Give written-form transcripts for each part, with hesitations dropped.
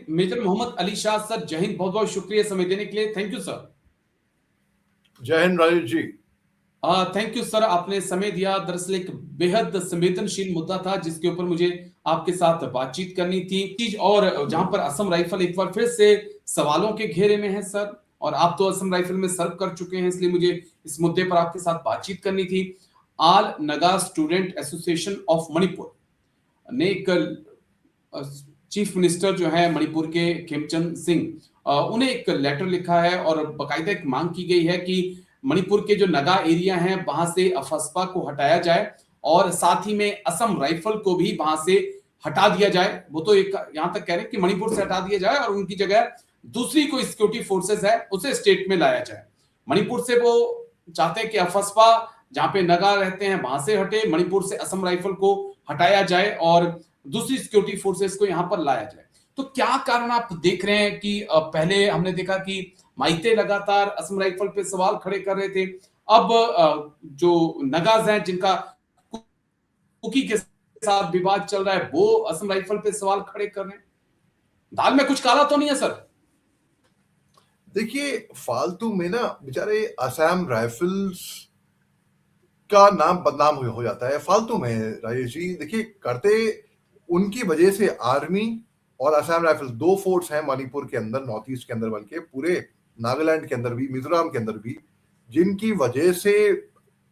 Major Mohammad Ali Shah sir, जय हिंद। बहुत बहुत शुक्रिया समय देने के लिए। Thank you sir. जय Hind Rajesh ji. Thank you sir, आपने समय दिया। दरअसल एक बेहद संवेदनशील मुद्दा था जिसके ऊपर मुझे आपके साथ बातचीत करनी थी चीज, और जहां पर असम राइफल एक बार फिर से सवालों के घेरे में है सर, और आप तो असम राइफल में सर्व कर चुके हैं, इसलिए मुझे इस मुद्दे पर आपके साथ बातचीत करनी थी। All Naga student association of Manipur ने एक चीफ मिनिस्टर जो है मणिपुर के खेमचंद सिंह, उन्हें एक लेटर लिखा है और बाकायदा एक मांग की गई है कि मणिपुर के जो नगा एरिया हैं वहां से अफस्पा को हटाया जाए, और साथ ही में असम राइफल को भी वहां से हटा दिया जाए। वो तो एक यहां तक कह रहे हैं कि मणिपुर से हटा दिया जाए और उनकी जगह दूसरी कोई सिक्योरिटी फोर्सेस है उसे स्टेट में लाया जाए। मणिपुर से वो चाहते हैं कि अफस्पा जहां पे नगा रहते हैं वहां से हटे, मणिपुर से असम राइफल को हटाया जाए और दूसरी सिक्योरिटी फोर्सेस को यहां पर लाया जाए। तो क्या कारण आप देख रहे हैं कि पहले हमने देखा कि माइते लगातार असम राइफल पे सवाल खड़े कर रहे थे, अब जो नगाज हैं जिनका कुकी के साथ विवाद चल रहा है वो असम राइफल पे सवाल खड़े कर रहे हैं। दाल में कुछ काला तो नहीं है सर? देखिए, फालतू में ना बेचारे असम राइफल्स का नाम बदनाम हो जाता है फालतू में। राजेश जी देखिए, करते उनकी वजह से आर्मी और असम राइफल्स दो फोर्स हैं मणिपुर के अंदर, नॉर्थ ईस्ट के अंदर, बल्कि पूरे नागालैंड के अंदर भी, मिजोरम के अंदर भी, जिनकी वजह से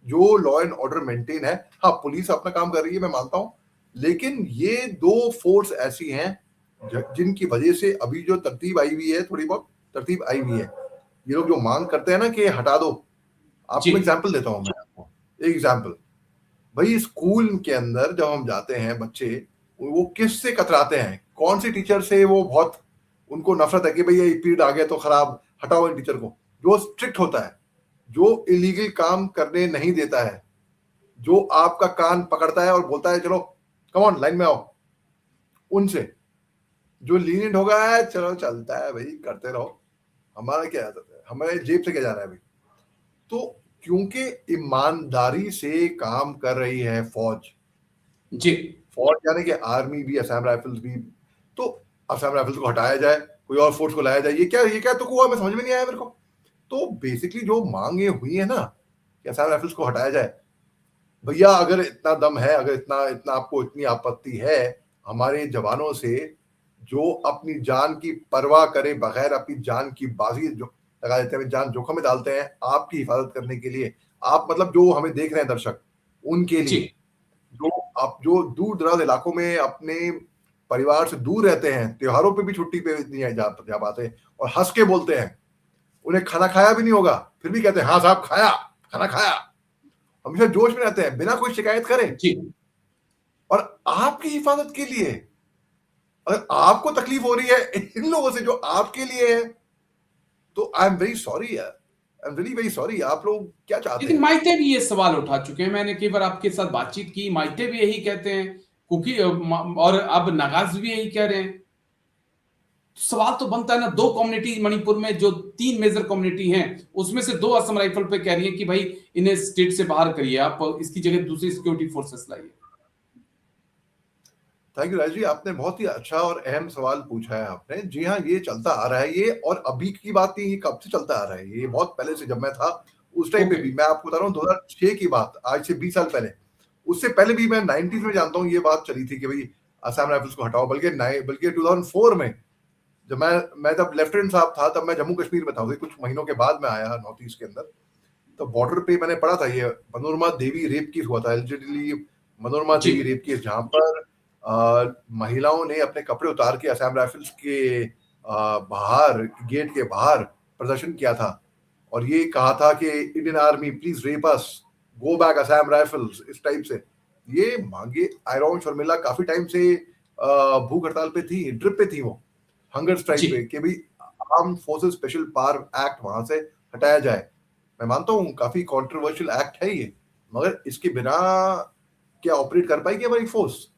जो लॉ एंड ऑर्डर मेंटेन है। हाँ, पुलिस अपना काम कर रही है, मैं मानता हूं, लेकिन ये दो फोर्स ऐसी हैं जिनकी वजह से अभी जो तरतीब आई हुई है, थोड़ी बहुत तरतीब आई हुई है। ये लोग जो मांग करते हैं ना कि हटा दो, आपको एग्जाम्पल देता हूं मैं आपको एक एग्जाम्पल। भाई, स्कूल के अंदर जब हम जाते हैं, बच्चे वो किस से कतराते हैं, कौन सी टीचर से वो बहुत उनको नफरत है कि भाई ये पीरियड आ गया तो खराब, हटाओ इन टीचर को। जो स्ट्रिक्ट होता है, जो इलीगल काम करने नहीं देता है, जो आपका कान पकड़ता है और बोलता है चलो कम ऑन लाइन में आओ, उनसे। जो लीनियंट होगा है, चलो चलता है भाई, करते रहो, हमारा क्या जाता है, हमारे जेब से क्या जा रहा है भाई। तो क्योंकि ईमानदारी से काम कर रही है फौज, जी फौज यानी कि आर्मी भी, असम राइफल्स भी, तो असम राइफल्स को हटाया जाए, कोई और फोर्स को लाया जाए, ये क्या तो हुआ, मैं समझ में नहीं आया मेरे को। तो बेसिकली जो मांगे हुई है ना कि असम राइफल्स को हटाया जाए, भैया अगर इतना दम है, अगर इतना इतना आपको इतनी आपत्ति है हमारे जवानों से जो अपनी जान की परवाह करे बगैर अपनी जान की बाजी जो लगा देते हैं, जान जोखिम में डालते हैं आपकी हिफाजत करने के लिए, आप मतलब जो हमें देख रहे हैं दर्शक, उनके जी लिए, जो आप जो दूर दराज इलाकों में अपने परिवार से दूर रहते हैं, त्योहारों पे भी छुट्टी पे नहीं जा पाते और हंस के बोलते हैं, उन्हें खाना खाया भी नहीं होगा फिर भी कहते हैं हाँ साहब खाया, खाना खाया, हमेशा जोश में रहते हैं बिना कोई शिकायत करे। जी और आपकी हिफाजत के लिए, अगर आपको तकलीफ हो रही है इन लोगों से जो आपके लिए है, तो आई एम वेरी सॉरी यार, I am really very sorry. आप लोग क्या चाहते लेकिन हैं? माइते भी ये सवाल उठा चुके हैं, मैंने कई बार आपके साथ बातचीत की, माइते भी यही कहते हैं, कुकी और अब नागाज भी यही कह रहे हैं। सवाल तो बनता है ना, दो कम्युनिटी मणिपुर में, जो तीन मेजर कम्युनिटी हैं उसमें से दो असम राइफल पे कह रही है कि भाई इन्हें स्टेट से बाहर करिए, आप इसकी जगह दूसरी सिक्योरिटी फोर्सेस लाइए। थैंक यू राज जी, आपने बहुत ही अच्छा और अहम सवाल पूछा है आपने। जी हाँ, ये चलता आ रहा है ये, और अभी की बात नहीं, ये कब से चलता आ रहा है, ये बहुत पहले से, जब मैं था उस टाइम पे ओके भी। मैं आपको बता रहा हूँ 2006 की बात, आज से 20 साल पहले, उससे पहले भी मैं 90s में जानता हूँ ये बात चली थी कि भाई असम राइफल्स को हटाओ। बल्कि 2004 में जब मैं तब लेफ्टिनेंट साहब था, तब मैं जम्मू कश्मीर में था, कुछ महीनों के बाद मैं आया नॉर्थ ईस्ट के अंदर। तो बॉर्डर पे मैंने पढ़ा था ये मनोरमा देवी रेप केस हुआ था, एलिजिडली मनोरमा जी देवी रेप केस, जहां पर महिलाओं ने अपने कपड़े उतार के असम राइफल्स के बाहर, गेट के बाहर प्रदर्शन किया था और ये कहा था कि Indian army please rape us, go back Assam rifles, इस टाइप से ये मांगे। आयरन शर्मिला काफी टाइम से भूख हड़ताल पे थी, ट्रिप पे थी, वो हंगर जी स्ट्राइक पे कि भाई arm forces special power act वहां से हटाया जाए। मैं मानता हूँ काफी कंट्रोवर्शियल एक्ट है ये, मगर इसके बिना क्या ऑपरेट कर पाएगी हमारी फोर्स?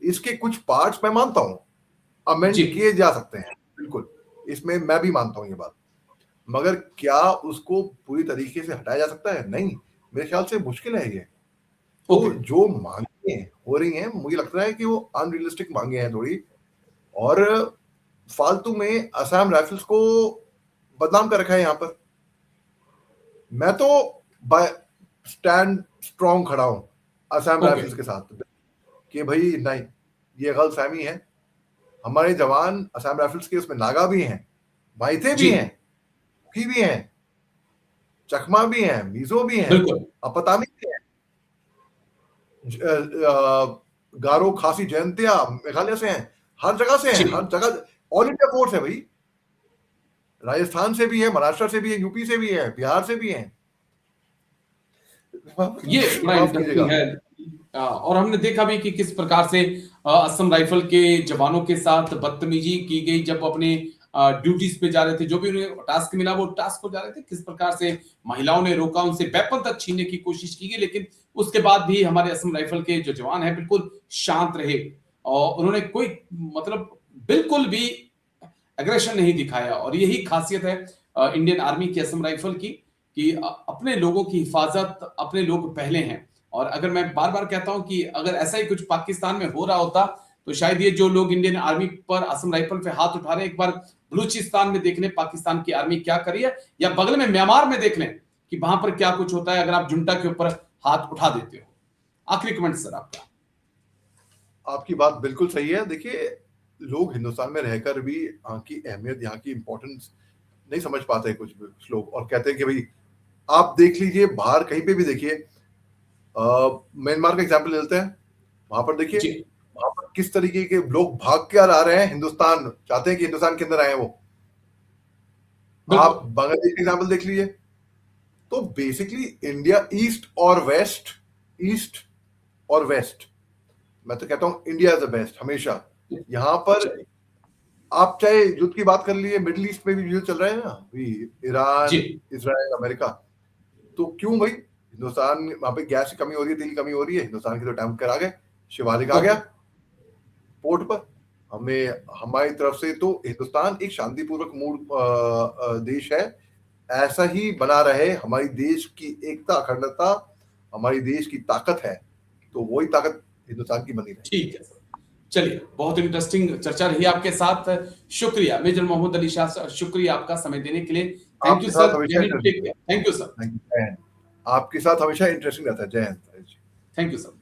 इसके कुछ पार्ट्स मैं मानता हूँ जी अमेंड किए जा सकते हैं, बिल्कुल, इसमें मैं भी मानता हूँ ये बात, मगर क्या उसको पूरी तरीके से हटाया जा सकता है? नहीं, मेरे ख्याल से मुश्किल है ये। ओके। तो जो मांगे हो रही हैं, मुझे लगता है कि वो अनरियलिस्टिक मांगे हैं थोड़ी, और फालतू में असम राइफल्स को बदनाम कर रखा है यहाँ पर। मैं तो बाय स्टैंड स्ट्रॉन्ग खड़ा हूं असम ओके राइफल्स के साथ कि भाई नहीं, ये गलतफहमी है। हमारे जवान असम राइफल्स के उसमें नागा भी हैं, माइथे भी जी हैं, कुकी भी हैं, चकमा भी हैं, मिजो भी हैं, बिल्कुल अपतामी भी हैं, गारो, खासी, जयंतिया मेघालय से हैं, हर जगह से हैं, हर जी जगह ऑल इंडिया फोर्स है भाई। राजस्थान से भी है, महाराष्ट्र से भी है, यूपी से भी है, बिहार से भी है। ये बड़ा माफ कीजिएगा। इंटरेस्टिंग है। और हमने देखा भी कि किस प्रकार से असम राइफल के जवानों के साथ बदतमीजी की गई जब अपने ड्यूटीज पे जा रहे थे, जो भी उन्हें टास्क मिला वो टास्क को जा रहे थे, किस प्रकार से महिलाओं ने रोका, उनसे वेपन तक छीनने की कोशिश की गई, लेकिन उसके बाद भी हमारे असम राइफल के जो जवान हैं बिल्कुल शांत रहे और उन्होंने कोई मतलब बिल्कुल भी एग्रेशन नहीं दिखाया। और यही खासियत है इंडियन आर्मी की, असम राइफल की, कि अपने लोगों की हिफाजत अपने लोग पहले हैं। और अगर मैं बार बार कहता हूं कि अगर ऐसा ही कुछ पाकिस्तान में हो रहा होता तो शायद ये जो लोग इंडियन आर्मी पर, असम राइफल पे हाथ उठा रहे हैं, एक बार बलूचिस्तान में देख लें पाकिस्तान की आर्मी क्या करी है, या बगल में म्यांमार में देख लें कि वहां पर क्या कुछ होता है अगर आप जुंटा के ऊपर हाथ उठा देते हो। आखिरी कमेंट सर आपका। आपकी बात बिल्कुल सही है। देखिए, लोग हिंदुस्तान में रहकर भी यहाँ की अहमियत, यहाँ की इंपॉर्टेंस नहीं समझ पाते कुछ लोग, और कहते हैं कि भाई आप देख लीजिए, बाहर कहीं पे भी देखिए, म्यांमार का एग्जाम्पल लेते हैं, वहां पर देखिए, जी वहां पर किस तरीके के लोग भाग के आ रहे हैं, हिंदुस्तान चाहते हैं कि हिंदुस्तान के अंदर आए वो। आप बिल्कुल बांग्लादेश का एग्जाम्पल देख लीजिए। तो बेसिकली इंडिया ईस्ट और वेस्ट, ईस्ट और वेस्ट, मैं तो कहता हूं इंडिया इज द बेस्ट हमेशा। यहाँ पर चलिए आप चाहे युद्ध की बात कर लीजिए, मिडिल ईस्ट में भी युद्ध चल रहा है ना, भी जी ईरान, इजराइल, अमेरिका। तो क्यों भाई, हिंदुस्तान वहां पे गैस की कमी हो रही है, तेल की कमी हो रही है, हिंदुस्तान के तो टैंकर आ गए, शिवालिक आ गया ओके पोर्ट पर। हमें, हमारी तरफ से तो हिंदुस्तान एक शांतिपूर्वक मूड देश है। ऐसा ही बना रहे, हमारी देश की एकता, अखंडता हमारी देश की ताकत है, तो वही ताकत हिंदुस्तान की बनी रहे। ठीक है सर। चलिए, बहुत इंटरेस्टिंग चर्चा रही आपके साथ। शुक्रिया मेजर मोहम्मद अली शाह सर, शुक्रिया आपका समय देने के लिए। थैंक यू आपके साथ सर। हमेशा थैंक यू सर। इंटरेस्टिंग। आपके साथ हमेशा इंटरेस्टिंग रहता है। जय हिंद। Thank you sir.